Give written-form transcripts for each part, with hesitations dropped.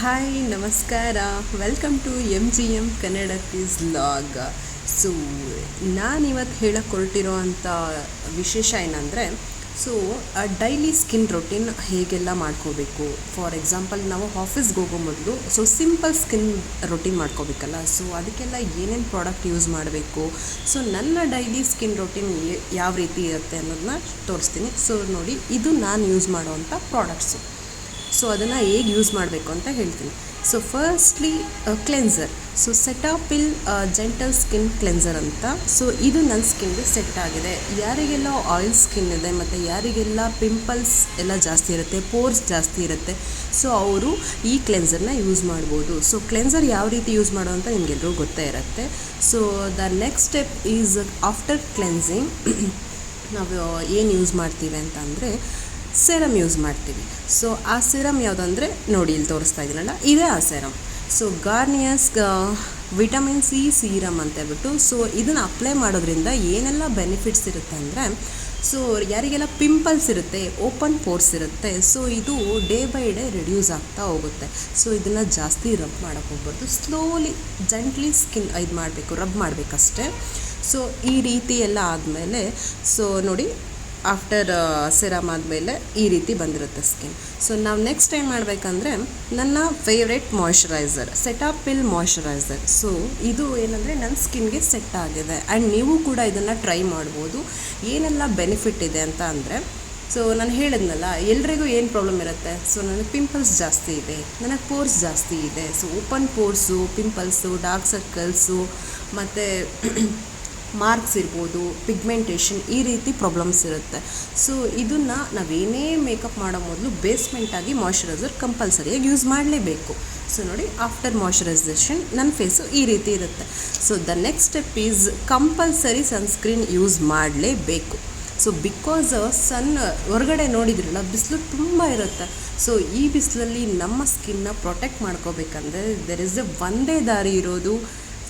Hi ನಮಸ್ಕಾರ, welcome to MGM ಕನ್ನಡತೀಸ್ vlog. So ನಾನಿವತ್ತು ಹೇಳಕ್ಕೆ ಹೊರಟಿರೋ ಅಂಥ ವಿಶೇಷ ಏನಂದರೆ, ಡೈಲಿ ಸ್ಕಿನ್ ರೊಟೀನ್ ಹೇಗೆಲ್ಲ ಮಾಡ್ಕೋಬೇಕು. ಫಾರ್ ಎಕ್ಸಾಂಪಲ್, ನಾವು ಆಫೀಸ್ಗೆ ಹೋಗೋ ಮೊದಲು ಸಿಂಪಲ್ ಸ್ಕಿನ್ ರೊಟೀನ್ ಮಾಡ್ಕೋಬೇಕಲ್ಲ. ಅದಕ್ಕೆಲ್ಲ ಏನೇನು ಪ್ರಾಡಕ್ಟ್ ಯೂಸ್ ಮಾಡಬೇಕು, ನನ್ನ ಡೈಲಿ ಸ್ಕಿನ್ ರೊಟೀನ್ ಯಾವ ರೀತಿ ಇರುತ್ತೆ ಅನ್ನೋದನ್ನ ತೋರಿಸ್ತೀನಿ. ನೋಡಿ, ಇದು ನಾನು ಯೂಸ್ ಮಾಡೋವಂಥ ಪ್ರಾಡಕ್ಟ್ಸು. ಅದನ್ನು ಹೇಗೆ ಯೂಸ್ ಮಾಡಬೇಕು ಅಂತ ಹೇಳ್ತೀನಿ. Firstly cleanser. Cetaphil gentle skin cleanser ಅಂತ. ಇದು ನನ್ನ ಸ್ಕಿನ್ಗೆ ಸೆಟ್ ಆಗಿದೆ. ಯಾರಿಗೆಲ್ಲ ಆಯಿಲ್ ಸ್ಕಿನ್ ಇದೆ ಮತ್ತು ಯಾರಿಗೆಲ್ಲ ಪಿಂಪಲ್ಸ್ ಎಲ್ಲ ಜಾಸ್ತಿ ಇರುತ್ತೆ, ಪೋರ್ಸ್ ಜಾಸ್ತಿ ಇರುತ್ತೆ, ಅವರು ಈ ಕ್ಲೆನ್ಸರ್ನ ಯೂಸ್ ಮಾಡ್ಬೋದು. ಕ್ಲೆನ್ಸರ್ ಯಾವ ರೀತಿ ಯೂಸ್ ಮಾಡೋ ಅಂತ ನಿಮಗೆಲ್ಲರೂ ಗೊತ್ತೇ ಇರುತ್ತೆ. The next step is after cleansing ನಾವು ಏನು ಯೂಸ್ ಮಾಡ್ತೀವಿ ಅಂತ ಅಂದರೆ ಸೆರಮ್ ಯೂಸ್ ಮಾಡ್ತೀವಿ. ಆ ಸೆರಮ್ ಯಾವುದಂದರೆ ನೋಡಿ, ಇಲ್ಲಿ ತೋರಿಸ್ತಾ ಇದ್ದೀನಲ್ಲ, ಇದೇ ಆ ಸೆರಮ್. ಗಾರ್ನಿಯರ್ಸ್ ವಿಟಮಿನ್ ಸಿ ಸೀರಮ್ ಅಂತ ಹೇಳ್ಬಿಟ್ಟು. ಇದನ್ನು ಅಪ್ಲೈ ಮಾಡೋದ್ರಿಂದ ಏನೆಲ್ಲ ಬೆನಿಫಿಟ್ಸ್ ಇರುತ್ತೆ ಅಂದರೆ, ಯಾರಿಗೆಲ್ಲ ಪಿಂಪಲ್ಸ್ ಇರುತ್ತೆ, ಓಪನ್ ಪೋರ್ಸ್ ಇರುತ್ತೆ, ಇದು ಡೇ ಬೈ ಡೇ ರಿಡ್ಯೂಸ್ ಆಗ್ತಾ ಹೋಗುತ್ತೆ. ಇದನ್ನು ಜಾಸ್ತಿ ರಬ್ ಮಾಡೋಕ್ಕೆ ಹೋಗ್ಬಾರ್ದು. ಸ್ಲೋಲಿ ಜೆಂಟ್ಲಿ ಸ್ಕಿನ್ ಇದು ಮಾಡಬೇಕು, ರಬ್ ಮಾಡಬೇಕಷ್ಟೇ. ಈ ರೀತಿ ಎಲ್ಲ ಆದಮೇಲೆ ನೋಡಿ, ಆಫ್ಟರ್ ಸಿರಮ್ ಆದಮೇಲೆ ಈ ರೀತಿ ಬಂದಿರುತ್ತೆ ಸ್ಕಿನ್. ನಾವು ನೆಕ್ಸ್ಟ್ ಏನು ಮಾಡಬೇಕಂದ್ರೆ, ನನ್ನ ಫೇವ್ರೆಟ್ ಮಾಯ್ಶ್ಚರೈಸರ್ ಸೆಟಾಪಿಲ್ ಮಾಯ್ಶ್ಚರೈಸರ್. ಇದು ಏನಂದರೆ ನನ್ನ ಸ್ಕಿನ್ಗೆ ಸೆಟ್ ಆಗಿದೆ. ಆ್ಯಂಡ್ ನೀವು ಕೂಡ ಇದನ್ನು ಟ್ರೈ ಮಾಡ್ಬೋದು. ಏನೆಲ್ಲ ಬೆನಿಫಿಟ್ ಇದೆ ಅಂತ ಅಂದರೆ, ನಾನು ಹೇಳಿದ್ನಲ್ಲ, ಎಲ್ರಿಗೂ ಏನು ಪ್ರಾಬ್ಲಮ್ ಇರುತ್ತೆ. ನನಗೆ ಪಿಂಪಲ್ಸ್ ಜಾಸ್ತಿ ಇದೆ, ನನಗೆ ಪೋರ್ಸ್ ಜಾಸ್ತಿ ಇದೆ. Open pores, pimples, dark circles ಮತ್ತು ಮಾರ್ಕ್ಸ್ ಇರ್ಬೋದು, ಪಿಗ್ಮೆಂಟೇಷನ್, ಈ ರೀತಿ ಪ್ರಾಬ್ಲಮ್ಸ್ ಇರುತ್ತೆ. ಇದನ್ನು ನಾವೇನೇ ಮೇಕಪ್ ಮಾಡೋ ಮೊದಲು ಬೇಸ್ಮೆಂಟಾಗಿ ಮಾಯ್ಶ್ಚರೈಸರ್ ಕಂಪಲ್ಸರಿಯಾಗಿ ಯೂಸ್ ಮಾಡಲೇಬೇಕು. ನೋಡಿ, ಆಫ್ಟರ್ ಮಾಯ್ಶ್ಚರೈಸೇಷನ್ ನನ್ನ ಫೇಸು ಈ ರೀತಿ ಇರುತ್ತೆ. The next step is compulsory sunscreen use ಮಾಡಲೇಬೇಕು. ಬಿಕಾಸ್ ಹೊರಗಡೆ ನೋಡಿದ್ರಲ್ಲ, ಬಿಸಿಲು ತುಂಬ ಇರುತ್ತೆ. ಈ ಬಿಸಿಲಲ್ಲಿ ನಮ್ಮ ಸ್ಕಿನ್ನ ಪ್ರೊಟೆಕ್ಟ್ ಮಾಡ್ಕೋಬೇಕಂದ್ರೆ ದೆರ್ ಇಸ್ ಒಂದೇ ದಾರಿ ಇರೋದು,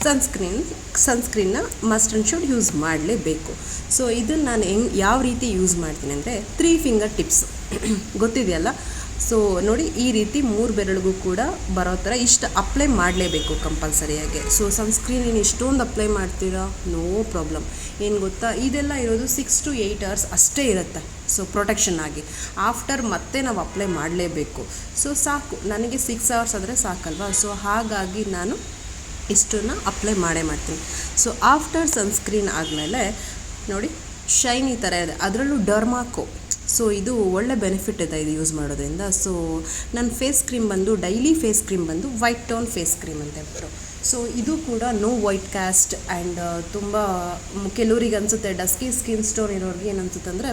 ಸನ್ಸ್ಕ್ರೀನ್ನ ಮಸ್ಟ್ ಆ್ಯಂಡ್ ಶುಡ್ ಯೂಸ್ ಮಾಡಲೇಬೇಕು. ಇದನ್ನು ನಾನು ಯಾವ ರೀತಿ ಯೂಸ್ ಮಾಡ್ತೀನಿ ಅಂದರೆ, 3 ಫಿಂಗರ್ ಟಿಪ್ಸ್ ಗೊತ್ತಿದೆಯಲ್ಲ. ನೋಡಿ, ಈ ರೀತಿ 3 ಬೆರಳಿಗೂ ಕೂಡ ಬರೋ ಥರ ಇಷ್ಟು ಅಪ್ಲೈ ಮಾಡಲೇಬೇಕು ಕಂಪಲ್ಸರಿಯಾಗಿ. ಸನ್ಸ್ಕ್ರೀನ್ ಏನು ಇಷ್ಟೊಂದು ಅಪ್ಲೈ ಮಾಡ್ತೀರಾ, ನೋ ಪ್ರಾಬ್ಲಮ್. ಏನು ಗೊತ್ತಾ, ಇದೆಲ್ಲ ಇರೋದು 6 to 8 hours ಅಷ್ಟೇ ಇರುತ್ತೆ. ಪ್ರೊಟೆಕ್ಷನ್ ಆಗಿ ಆಫ್ಟರ್ ಮತ್ತೆ ನಾವು ಅಪ್ಲೈ ಮಾಡಲೇಬೇಕು. ಸಾಕು, ನನಗೆ 6 hours ಆದರೆ ಸಾಕಲ್ವಾ. ಹಾಗಾಗಿ ನಾನು ಇಷ್ಟನ್ನು ಅಪ್ಲೈ ಮಾಡ್ತೀನಿ. ಆಫ್ಟರ್ ಸನ್ಸ್ಕ್ರೀನ್ ಆದಮೇಲೆ ನೋಡಿ, ಶೈನಿ ಥರ ಇದೆ, ಅದರಲ್ಲೂ ಡರ್ಮಾಕೋ. ಇದು ಒಳ್ಳೆ ಬೆನಿಫಿಟ್ ಇದೆ ಇದು ಯೂಸ್ ಮಾಡೋದ್ರಿಂದ. ನನ್ನ ಫೇಸ್ ಕ್ರೀಮ್ ಬಂದು ಡೈಲಿ ಫೇಸ್ ಕ್ರೀಮ್ ಬಂದು ವೈಟ್ ಟೋನ್ ಫೇಸ್ ಕ್ರೀಮ್ ಅಂತ ಹೇಳ್ಬಿಟ್ಟು. ಇದು ಕೂಡ ನೋ ವೈಟ್ ಕ್ಯಾಸ್ಟ್. ಆ್ಯಂಡ್ ತುಂಬ ಕೆಲವ್ರಿಗೆ ಅನಿಸುತ್ತೆ, ಡಸ್ಕಿ ಸ್ಕಿನ್ ಸ್ಟೋನ್ ಇರೋರಿಗೆ ಏನು ಅನಿಸುತ್ತೆ ಅಂದರೆ,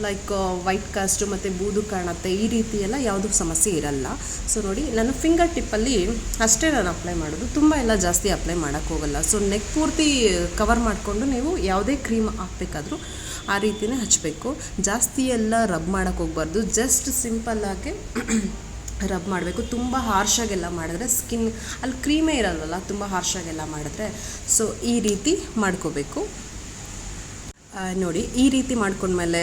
ಲೈಕ್ ವೈಟ್ ಕಾಸ್ಟು ಮತ್ತು ಬೂದು ಕಾಣುತ್ತೆ, ಈ ರೀತಿ ಎಲ್ಲ ಯಾವುದೂ ಸಮಸ್ಯೆ ಇರಲ್ಲ. ನೋಡಿ, ನನ್ನ ಫಿಂಗರ್ ಟಿಪ್ಪಲ್ಲಿ ಅಷ್ಟೇ ನಾನು ಅಪ್ಲೈ ಮಾಡೋದು, ತುಂಬ ಎಲ್ಲ ಜಾಸ್ತಿ ಅಪ್ಲೈ ಮಾಡೋಕ್ಕೋಗಲ್ಲ. ನೆಕ್ ಪೂರ್ತಿ ಕವರ್ ಮಾಡಿಕೊಂಡು ನೀವು ಯಾವುದೇ ಕ್ರೀಮ್ ಹಾಕಬೇಕಾದ್ರೂ ಆ ರೀತಿಯೇ ಹಚ್ಚಬೇಕು. ಜಾಸ್ತಿ ಎಲ್ಲ ರಬ್ ಮಾಡೋಕ್ಕೆ ಹೋಗ್ಬಾರ್ದು, ಜಸ್ಟ್ ಸಿಂಪಲ್ಲಾಗಿ ರಬ್ ಮಾಡಬೇಕು. ತುಂಬ ಹಾರ್ಷಾಗೆಲ್ಲ ಮಾಡಿದ್ರೆ ಸ್ಕಿನ್ ಅಲ್ಲಿ ಕ್ರೀಮೇ ಇರಲ್ವಲ್ಲ, ತುಂಬ ಹಾರ್ಷಾಗೆಲ್ಲ ಮಾಡಿದ್ರೆ. ಈ ರೀತಿ ಮಾಡ್ಕೋಬೇಕು. ನೋಡಿ, ಈ ರೀತಿ ಮಾಡ್ಕೊಂಡ್ಮೇಲೆ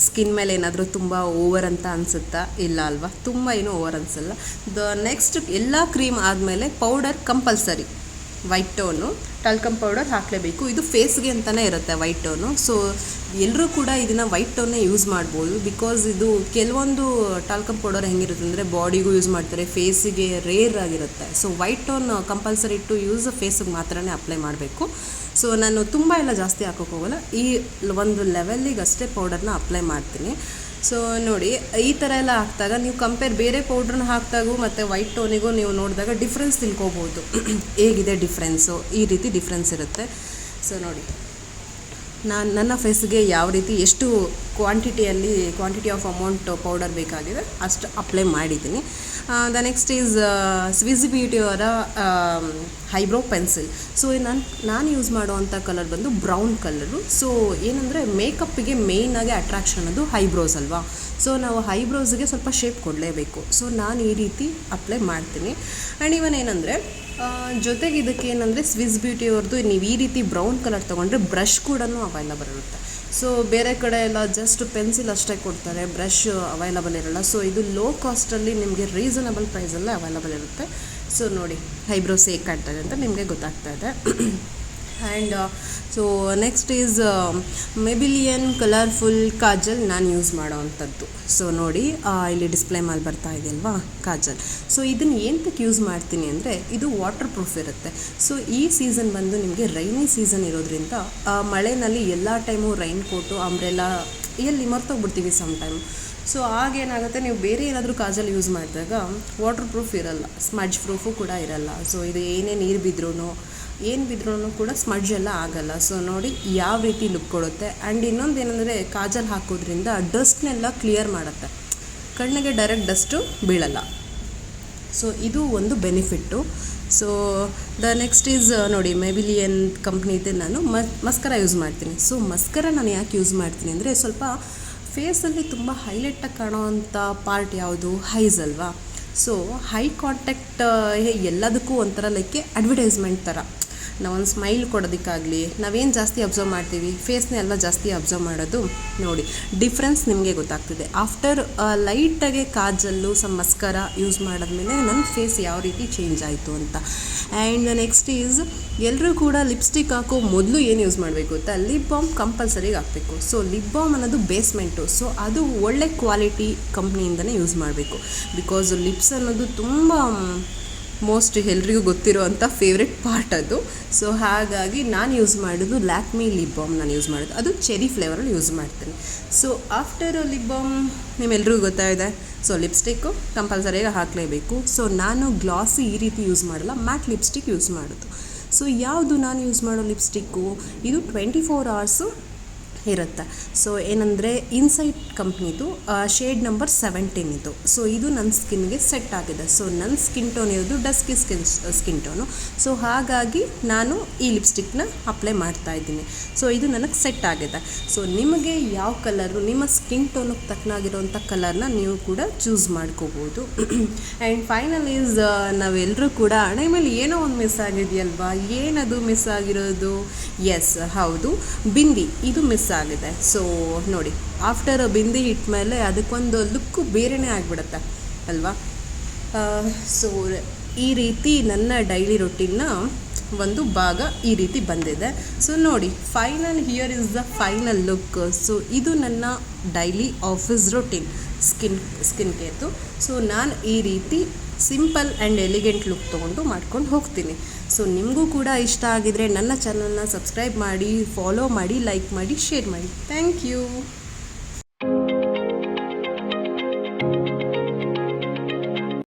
ಸ್ಕಿನ್ ಮೇಲೆ ಏನಾದರೂ ತುಂಬ ಓವರ್ ಅಂತ ಅನಿಸುತ್ತಾ? ಇಲ್ಲ ಅಲ್ವಾ, ತುಂಬ ಏನೂ ಓವರ್ ಅನಿಸಲ್ಲ. ನೆಕ್ಸ್ಟ್ ಎಲ್ಲ ಕ್ರೀಮ್ ಆದಮೇಲೆ powder compulsory. White tone talcum powder ಹಾಕಲೇಬೇಕು. ಇದು ಫೇಸ್ಗೆ ಅಂತಲೇ ಇರುತ್ತೆ ವೈಟ್ ಟೋನು. ಎಲ್ಲರೂ ಕೂಡ ಇದನ್ನು ವೈಟ್ ಟೋನ್ನೇ ಯೂಸ್ ಮಾಡ್ಬೋದು. ಬಿಕಾಸ್ ಇದು ಕೆಲವೊಂದು ಟಾಲ್ಕಮ್ ಪೌಡರ್ ಹೆಂಗಿರುತ್ತೆ ಅಂದರೆ, ಬಾಡಿಗೂ ಯೂಸ್ ಮಾಡ್ತಾರೆ, ಫೇಸಿಗೆ ರೇರ್ ಆಗಿರುತ್ತೆ. White tone compulsory to use ಫೇಸಿಗೆ ಮಾತ್ರನೇ ಅಪ್ಲೈ ಮಾಡಬೇಕು. ನಾನು ತುಂಬ ಎಲ್ಲ ಜಾಸ್ತಿ ಹಾಕೋಕ್ಕೆ ಹೋಗಲ್ಲ, ಈ ಒಂದು ಲೆವೆಲ್ಲಿಗೆ ಅಷ್ಟೇ ಪೌಡರ್ನ ಅಪ್ಲೈ ಮಾಡ್ತೀನಿ. ನೋಡಿ, ಈ ಥರ ಎಲ್ಲ ಹಾಕಿದಾಗ ನೀವು ಕಂಪೇರ್ ಬೇರೆ ಪೌಡ್ರನ್ನ ಹಾಕಿದಾಗೂ ಮತ್ತು ವೈಟ್ ಟೋನಿಗೂ ನೀವು ನೋಡಿದಾಗ ಡಿಫ್ರೆನ್ಸ್ ತಿಳ್ಕೊಬೋದು, ಹೇಗಿದೆ ಡಿಫ್ರೆನ್ಸು. ಈ ರೀತಿ ಡಿಫ್ರೆನ್ಸ್ ಇರುತ್ತೆ. ನೋಡಿ, ನನ್ನ ಫೇಸ್ಗೆ ಯಾವ ರೀತಿ ಎಷ್ಟು ಕ್ವಾಂಟಿಟಿ ಆಫ್ ಅಮೌಂಟ್ ಪೌಡರ್ ಬೇಕಾಗಿದೆ ಅಷ್ಟು ಅಪ್ಲೈ ಮಾಡಿದ್ದೀನಿ. The next is Swiss beauty ಅವರ ಐಬ್ರೋ ಪೆನ್ಸಿಲ್. ನಾನು ಯೂಸ್ ಮಾಡುವಂಥ ಕಲರ್ ಬಂದು ಬ್ರೌನ್ ಕಲರು. ಏನಂದರೆ ಮೇಕಪ್ಪಿಗೆ ಮೇಯ್ನಾಗಿ ಅಟ್ರಾಕ್ಷನ್ ಅದು ಐಬ್ರೋಸ್ ಅಲ್ವಾ. ನಾವು ಐಬ್ರೋಸ್ಗೆ ಸ್ವಲ್ಪ ಶೇಪ್ ಕೊಡಲೇಬೇಕು. ನಾನು ಈ ರೀತಿ ಅಪ್ಲೈ ಮಾಡ್ತೀನಿ. ಆ್ಯಂಡ್ ಇವನ್ ಏನಂದರೆ, ಜೊತೆಗೆ ಇದಕ್ಕೆ ಏನಂದರೆ ಸ್ವಿಸ್ ಬ್ಯೂಟಿ ಅವ್ರದ್ದು ನೀವು ಈ ರೀತಿ ಬ್ರೌನ್ ಕಲರ್ ತೊಗೊಂಡ್ರೆ ಬ್ರಷ್ ಕೂಡ ಅವೈಲಬಲ್ ಇರುತ್ತೆ. ಬೇರೆ ಕಡೆ ಎಲ್ಲ ಜಸ್ಟ್ ಪೆನ್ಸಿಲ್ ಅಷ್ಟೇ ಕೊಡ್ತಾರೆ, ಬ್ರಷ್ ಅವೈಲಬಲ್ ಇರಲ್ಲ. ಸೊ ಇದು ಲೋ ಕಾಸ್ಟಲ್ಲಿ ನಿಮಗೆ ರೀಸನಬಲ್ ಪ್ರೈಸಲ್ಲೇ ಅವೈಲಬಲ್ ಇರುತ್ತೆ. ಸೊ ನೋಡಿ ಐಬ್ರೋಸ್ ಹೇಗೆ ಕಾಣ್ತಾ ಇದೆ ಅಂತ ನಿಮಗೆ ಗೊತ್ತಾಗ್ತಾ ಇದೆ. And so next is Maybelline colourful kajal ನಾನು ಯೂಸ್ ಮಾಡೋ ಅಂಥದ್ದು. ಸೊ ನೋಡಿ ಇಲ್ಲಿ ಡಿಸ್ಪ್ಲೇ ಮೇಲೆ ಬರ್ತಾ ಇದೆಯಲ್ವಾ ಕಾಜಲ್. ಸೊ ಇದನ್ನು ಏನಕ್ಕೆ ಯೂಸ್ ಮಾಡ್ತೀನಿ ಅಂದರೆ ಇದು ವಾಟರ್ ಪ್ರೂಫ್ ಇರುತ್ತೆ. ಸೊ ಈ ಸೀಸನ್ ಬಂದು ನಿಮಗೆ ರೈನಿ ಸೀಸನ್ ಇರೋದ್ರಿಂದ ಮಳೆಯಲ್ಲಿ ಎಲ್ಲ ಟೈಮು ರೈನ್ ಕೋಟು ಅಂಬ್ರೆಲ್ಲ ಎಲ್ಲಿ ಮರ್ತೋಗ್ಬಿಡ್ತೀವಿ ಸಮ್ ಟೈಮ್. ಸೊ ಆಗೇನಾಗುತ್ತೆ, ನೀವು ಬೇರೆ ಏನಾದರೂ ಕಾಜಲ್ ಯೂಸ್ ಮಾಡಿದಾಗ ವಾಟರ್ ಪ್ರೂಫ್ ಇರಲ್ಲ, ಸ್ಮಡ್ಜ್ ಪ್ರೂಫು ಕೂಡ ಇರಲ್ಲ. ಸೊ ಇದು ಏನೇ ನೀರು ಬಿದ್ರೂ ಕೂಡ ಸ್ಮಡ್ಜ್ ಎಲ್ಲ ಆಗಲ್ಲ. ಸೊ ನೋಡಿ ಯಾವ ರೀತಿ ಲುಕ್ ಕೊಡುತ್ತೆ. ಆ್ಯಂಡ್ ಇನ್ನೊಂದು ಏನಂದರೆ ಕಾಜಲ್ ಹಾಕೋದ್ರಿಂದ ಡಸ್ಟ್ನೆಲ್ಲ ಕ್ಲಿಯರ್ ಮಾಡುತ್ತೆ, ಕಣ್ಣಿಗೆ ಡೈರೆಕ್ಟ್ ಡಸ್ಟು ಬೀಳಲ್ಲ. ಸೊ ಇದು ಒಂದು benefit. So the next is ನೋಡಿ ಮೆಬಿಲಿಯನ್ ಕಂಪ್ನಿದೆ ನಾನು ಮಸ್ಕರ ಯೂಸ್ ಮಾಡ್ತೀನಿ. ಸೊ ಮಸ್ಕರ ನಾನು ಯಾಕೆ ಯೂಸ್ ಮಾಡ್ತೀನಿ ಅಂದರೆ ಸ್ವಲ್ಪ ಫೇಸಲ್ಲಿ ತುಂಬ ಹೈಲೈಟಾಗಿ ಕಾಣೋವಂಥ ಪಾರ್ಟ್ ಯಾವುದು, ಹೈಸ್ ಅಲ್ವಾ. ಸೊ ಹೈ ಕಾಂಟ್ಯಾಕ್ಟ್ ಎಲ್ಲದಕ್ಕೂ ಒಂಥರ ಲೈಕ್ ಅಡ್ವರ್ಟೈಸ್ಮೆಂಟ್ ಥರ ನಾವೊಂದು ಸ್ಮೈಲ್ ಕೊಡೋದಕ್ಕಾಗಲಿ ನಾವೇನು ಜಾಸ್ತಿ ಅಬ್ಸರ್ವ್ ಮಾಡ್ತೀವಿ, ಫೇಸ್ನ ಎಲ್ಲ ಜಾಸ್ತಿ ಅಬ್ಸರ್ವ್ ಮಾಡೋದು. ನೋಡಿ ಡಿಫ್ರೆನ್ಸ್ ನಿಮಗೆ ಗೊತ್ತಾಗ್ತಿದೆ. ಆಫ್ಟರ್ ಲೈಟಾಗೆ ಕಾಜಲ್ಲು ಮಸ್ಕರ ಯೂಸ್ ಮಾಡಿದ್ಮೇಲೆ ನನ್ನ ಫೇಸ್ ಯಾವ ರೀತಿ ಚೇಂಜ್ ಆಯಿತು ಅಂತ. ಆ್ಯಂಡ್ ನೆಕ್ಸ್ಟ್ ಈಸ್ ಎಲ್ಲರೂ ಕೂಡ ಲಿಪ್ಸ್ಟಿಕ್ ಹಾಕೋ ಮೊದಲು ಏನು ಯೂಸ್ ಮಾಡಬೇಕು ಗೊತ್ತಾ, ಲಿಪ್ ಬಾಮ್ ಕಂಪಲ್ಸರಿಗೆ ಹಾಕಬೇಕು. ಸೊ ಲಿಪ್ ಬಾಮ್ ಅನ್ನೋದು ಬೇಸ್ಮೆಂಟು. ಸೊ ಅದು ಒಳ್ಳೆ ಕ್ವಾಲಿಟಿ ಕಂಪ್ನಿಯಿಂದನೇ ಯೂಸ್ ಮಾಡಬೇಕು. ಬಿಕಾಸ್ ಲಿಪ್ಸ್ ಅನ್ನೋದು ತುಂಬ ಮೋಸ್ಟ್ ಎಲ್ರಿಗೂ ಗೊತ್ತಿರೋವಂಥ ಫೇವ್ರೆಟ್ ಪಾರ್ಟ್ ಅದು. ಸೊ ಹಾಗಾಗಿ ನಾನು ಯೂಸ್ ಮಾಡೋದು ಲ್ಯಾಕ್ಮಿ ಲಿಪ್ ಬಾಮ್ ನಾನು ಯೂಸ್ ಮಾಡೋದು, ಅದು ಚೆರಿ ಫ್ಲೇವರಲ್ಲಿ ಯೂಸ್ ಮಾಡ್ತೀನಿ. ಸೊ ಆಫ್ಟರ್ ಲಿಪ್ ಬಾಮ್ ನಿಮ್ಮೆಲ್ರಿಗೂ ಗೊತ್ತಾಗಿದೆ. ಸೊ ಲಿಪ್ಸ್ಟಿಕ್ಕು ಕಂಪಲ್ಸರಿಯಾಗಿ ಹಾಕಲೇಬೇಕು. ಸೊ ನಾನು ಗ್ಲಾಸಿ ಈ ರೀತಿ ಯೂಸ್ ಮಾಡಲ್ಲ, ಮ್ಯಾಟ್ ಲಿಪ್ಸ್ಟಿಕ್ ಯೂಸ್ ಮಾಡೋದು. ಸೊ ಯಾವುದು ನಾನು ಯೂಸ್ ಮಾಡೋ ಲಿಪ್ಸ್ಟಿಕ್ಕು, ಇದು 24 hours ಇರುತ್ತೆ. ಸೊ ಏನಂದರೆ ಇನ್ಸೈಟ್ ಕಂಪ್ನಿದು ಶೇಡ್ ನಂಬರ್ 17 ಇದು. ಸೊ ಇದು ನನ್ನ ಸ್ಕಿನ್ಗೆ ಸೆಟ್ ಆಗಿದೆ. ಸೊ ನನ್ನ ಸ್ಕಿನ್ ಟೋನ್ ಇರೋದು ಡಸ್ಕಿ ಸ್ಕಿನ್ ಟೋನು. ಸೊ ಹಾಗಾಗಿ ನಾನು ಈ ಲಿಪ್ಸ್ಟಿಕ್ನ ಅಪ್ಲೈ ಮಾಡ್ತಾಯಿದ್ದೀನಿ. ಸೊ ಇದು ನನಗೆ ಸೆಟ್ ಆಗಿದೆ. ಸೊ ನಿಮಗೆ ಯಾವ ಕಲರು, ನಿಮ್ಮ ಸ್ಕಿನ್ ಟೋನಿಗೆ ತಕ್ಕನಾಗಿರೋಂಥ ಕಲರ್ನ ನೀವು ಕೂಡ ಚೂಸ್ ಮಾಡ್ಕೋಬೋದು. ಆ್ಯಂಡ್ ಫೈನಲ್ ಈಸ್ ನಾವೆಲ್ಲರೂ ಕೂಡ ಹಣೆ ಮೇಲೆ ಏನೋ ಒಂದು ಮಿಸ್ ಆಗಿದೆಯಲ್ವಾ, ಏನದು ಮಿಸ್ ಆಗಿರೋದು, ಎಸ್ ಹೌದು, ಬಿಂದಿ ಇದು ಮಿಸ್ ಆಗಿದೆ. ಸೊ ನೋಡಿ ಆಫ್ಟರ್ ಬಿಂದಿ ಇಟ್ಟ ಮೇಲೆ ಅದಕ್ಕೊಂದು ಲುಕ್ಕು ಬೇರೆಯೇ ಆಗಿಬಿಡುತ್ತೆ ಅಲ್ವಾ. ಸೊ ಈ ರೀತಿ ನನ್ನ ಡೈಲಿ ರೊಟೀನ್ನ ಒಂದು ಭಾಗ ಈ ರೀತಿ ಬಂದಿದೆ. ಸೊ ನೋಡಿ final here is the final look. So ಇದು ನನ್ನ ಡೈಲಿ ಆಫೀಸ್ ರೊಟೀನ್ ಸ್ಕಿನ್ ಕೇರ್ದು. ಸೊ ನಾನು ಈ ರೀತಿ ಸಿಂಪಲ್ ಆ್ಯಂಡ್ ಎಲಿಗೆಂಟ್ ಲುಕ್ ತೊಗೊಂಡು ಮಾಡ್ಕೊಂಡು ಹೋಗ್ತೀನಿ. ಸೊ ನಿಮಗೂ ಕೂಡ ಇಷ್ಟ ಆಗಿದರೆ ನನ್ನ ಚಾನಲ್ನ ಸಬ್ಸ್ಕ್ರೈಬ್ ಮಾಡಿ, ಫಾಲೋ ಮಾಡಿ, ಲೈಕ್ ಮಾಡಿ, ಶೇರ್ ಮಾಡಿ. Thank you.